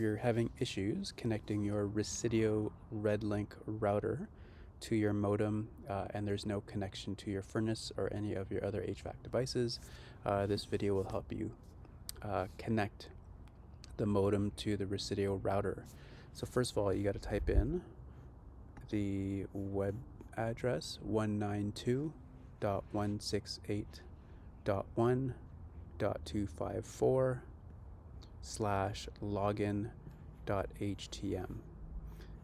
You're having issues connecting your Residio REDLink router to your modem and there's no connection to your furnace or any of your other HVAC devices, this video will help you connect the modem to the Residio router. So first of all, you got to type in the web address 192.168.1.254/login.htm.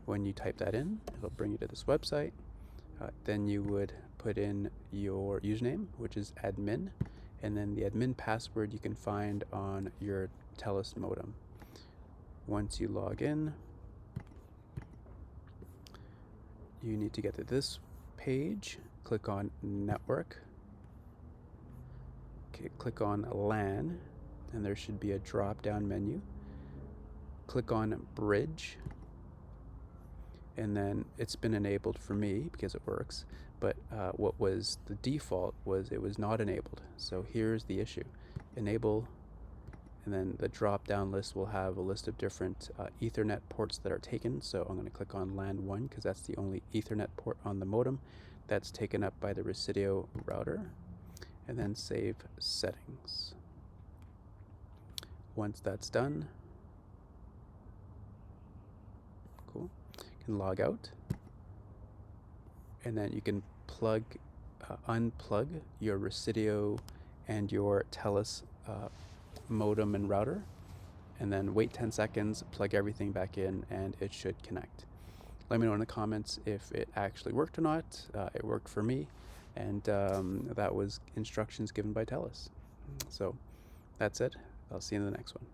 When you type that in, it'll bring you to this website. Then you would put in your username, which is admin, and then the admin password you can find on your TELUS modem. Once you log in, you need to get to this page, click on network, click on LAN, and there should be a drop down menu. Click on bridge, and then it's been enabled for me because it works, but what was the default was it was not enabled. So here's the issue: enable, and then the drop down list will have a list of different Ethernet ports that are taken. So I'm going to click on LAN 1 because that's the only Ethernet port on the modem that's taken up by the Residio router, and then save settings. Once that's done, cool, you can log out, and then you can unplug your Residio and your TELUS modem and router, and then wait 10 seconds, plug everything back in, and it should connect. Let me know in the comments if it actually worked or not. It worked for me, and that was instructions given by TELUS. So that's it. I'll see you in the next one.